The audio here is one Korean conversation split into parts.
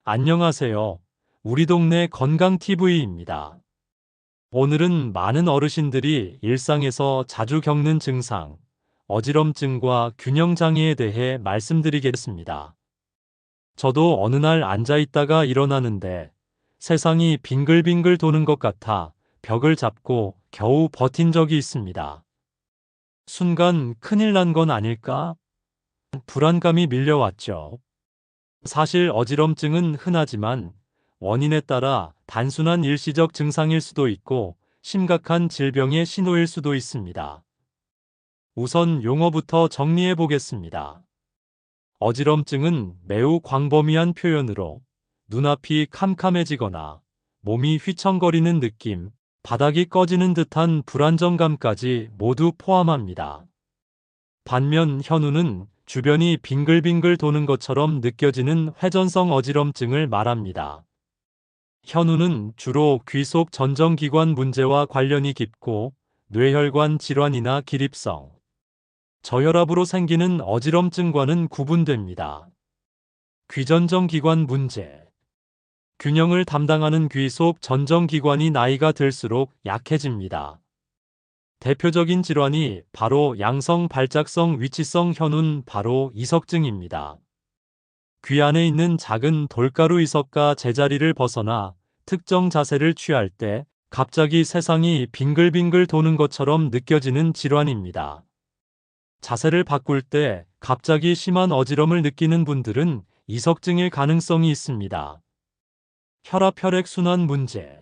안녕하세요. 우리 동네 건강TV입니다. 오늘은 많은 어르신들이 일상에서 자주 겪는 증상, 어지럼증과 균형장애에 대해 말씀드리겠습니다. 저도 어느 날 앉아 있다가 일어나는데 세상이 빙글빙글 도는 것 같아 벽을 잡고 겨우 버틴 적이 있습니다. 순간 큰일 난 건 아닐까? 불안감이 밀려왔죠. 사실 어지럼증은 흔하지만 원인에 따라 단순한 일시적 증상일 수도 있고 심각한 질병의 신호일 수도 있습니다. 우선 용어부터 정리해 보겠습니다. 어지럼증은 매우 광범위한 표현으로 눈앞이 캄캄해지거나 몸이 휘청거리는 느낌, 바닥이 꺼지는 듯한 불안정감까지 모두 포함합니다. 반면 현우는 주변이 빙글빙글 도는 것처럼 느껴지는 회전성 어지럼증을 말합니다. 현우는 주로 귀속 전정기관 문제와 관련이 깊고 뇌혈관 질환이나 기립성, 저혈압으로 생기는 어지럼증과는 구분됩니다. 귀전정기관 문제. 균형을 담당하는 귀속 전정기관이 나이가 들수록 약해집니다. 대표적인 질환이 바로 양성 발작성 위치성 현운 바로 이석증입니다. 귀 안에 있는 작은 돌가루 이석가 제자리를 벗어나 특정 자세를 취할 때 갑자기 세상이 빙글빙글 도는 것처럼 느껴지는 질환입니다. 자세를 바꿀 때 갑자기 심한 어지럼을 느끼는 분들은 이석증일 가능성이 있습니다. 혈액순환 문제.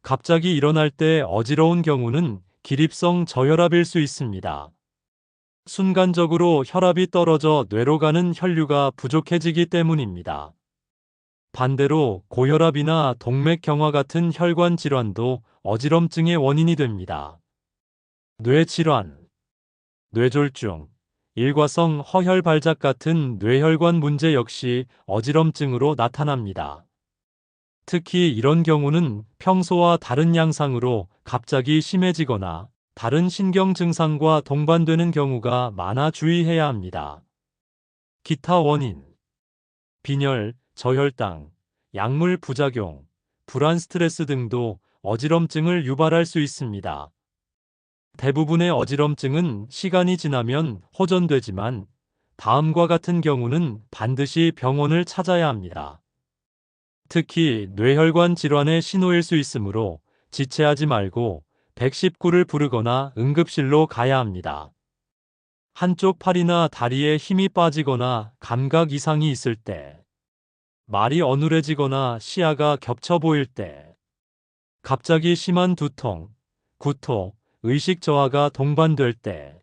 갑자기 일어날 때 어지러운 경우는 기립성 저혈압일 수 있습니다. 순간적으로 혈압이 떨어져 뇌로 가는 혈류가 부족해지기 때문입니다. 반대로 고혈압이나 동맥경화 같은 혈관 질환도 어지럼증의 원인이 됩니다. 뇌질환, 뇌졸중, 일과성 허혈 발작 같은 뇌혈관 문제 역시 어지럼증으로 나타납니다. 특히 이런 경우는 평소와 다른 양상으로 갑자기 심해지거나 다른 신경 증상과 동반되는 경우가 많아 주의해야 합니다. 기타 원인, 빈혈, 저혈당, 약물 부작용, 불안 스트레스 등도 어지럼증을 유발할 수 있습니다. 대부분의 어지럼증은 시간이 지나면 호전되지만 다음과 같은 경우는 반드시 병원을 찾아야 합니다. 특히 뇌혈관 질환의 신호일 수 있으므로 지체하지 말고 119를 부르거나 응급실로 가야 합니다. 한쪽 팔이나 다리에 힘이 빠지거나 감각 이상이 있을 때, 말이 어눌해지거나 시야가 겹쳐 보일 때, 갑자기 심한 두통, 구토, 의식 저하가 동반될 때,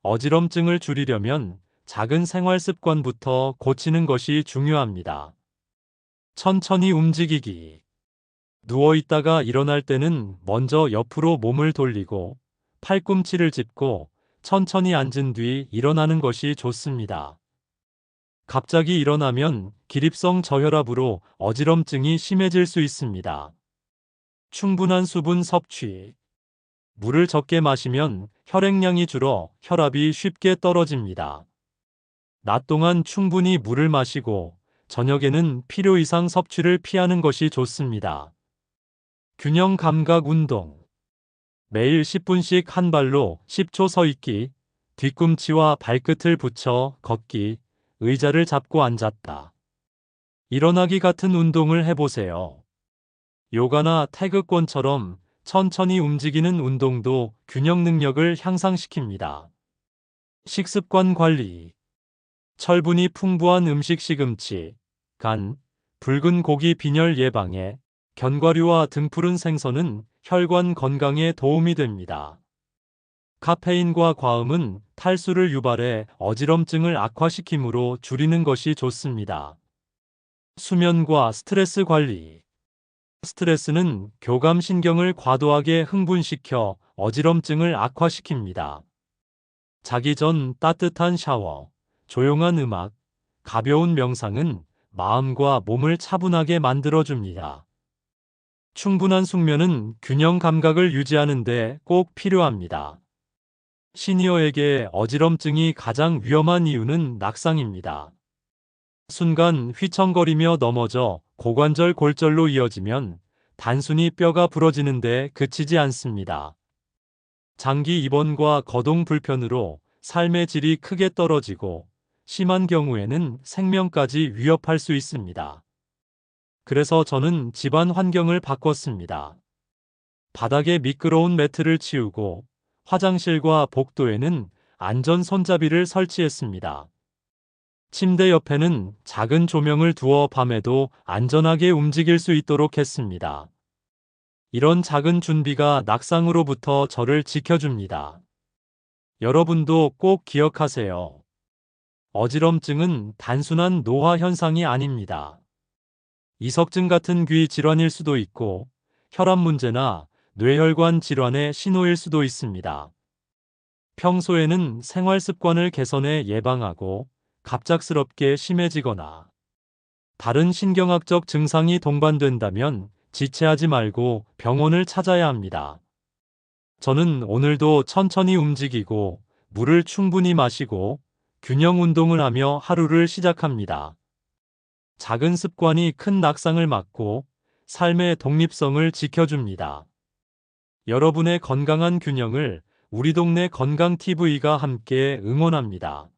어지럼증을 줄이려면 작은 생활 습관부터 고치는 것이 중요합니다. 천천히 움직이기. 누워 있다가 일어날 때는 먼저 옆으로 몸을 돌리고 팔꿈치를 짚고 천천히 앉은 뒤 일어나는 것이 좋습니다. 갑자기 일어나면 기립성 저혈압으로 어지럼증이 심해질 수 있습니다. 충분한 수분 섭취. 물을 적게 마시면 혈액량이 줄어 혈압이 쉽게 떨어집니다. 낮 동안 충분히 물을 마시고 저녁에는 필요 이상 섭취를 피하는 것이 좋습니다. 균형 감각 운동. 매일 10분씩 한 발로 10초 서 있기, 뒤꿈치와 발끝을 붙여 걷기, 의자를 잡고 앉았다. 일어나기 같은 운동을 해보세요. 요가나 태극권처럼 천천히 움직이는 운동도 균형 능력을 향상시킵니다. 식습관 관리. 철분이 풍부한 음식 시금치, 간, 붉은 고기 빈혈 예방에 견과류와 등푸른 생선은 혈관 건강에 도움이 됩니다. 카페인과 과음은 탈수를 유발해 어지럼증을 악화시키므로 줄이는 것이 좋습니다. 수면과 스트레스 관리. 스트레스는 교감신경을 과도하게 흥분시켜 어지럼증을 악화시킵니다. 자기 전 따뜻한 샤워, 조용한 음악, 가벼운 명상은 마음과 몸을 차분하게 만들어줍니다. 충분한 숙면은 균형 감각을 유지하는 데 꼭 필요합니다. 시니어에게 어지럼증이 가장 위험한 이유는 낙상입니다. 순간 휘청거리며 넘어져 고관절 골절로 이어지면 단순히 뼈가 부러지는데 그치지 않습니다. 장기 입원과 거동 불편으로 삶의 질이 크게 떨어지고 심한 경우에는 생명까지 위협할 수 있습니다. 그래서 저는 집안 환경을 바꿨습니다. 바닥에 미끄러운 매트를 치우고 화장실과 복도에는 안전 손잡이를 설치했습니다. 침대 옆에는 작은 조명을 두어 밤에도 안전하게 움직일 수 있도록 했습니다. 이런 작은 준비가 낙상으로부터 저를 지켜줍니다. 여러분도 꼭 기억하세요. 어지럼증은 단순한 노화 현상이 아닙니다. 이석증 같은 귀 질환일 수도 있고 혈압 문제나 뇌혈관 질환의 신호일 수도 있습니다. 평소에는 생활 습관을 개선해 예방하고 갑작스럽게 심해지거나 다른 신경학적 증상이 동반된다면 지체하지 말고 병원을 찾아야 합니다. 저는 오늘도 천천히 움직이고 물을 충분히 마시고 균형 운동을 하며 하루를 시작합니다. 작은 습관이 큰 낙상을 막고 삶의 독립성을 지켜줍니다. 여러분의 건강한 균형을 우리 동네 건강TV가 함께 응원합니다.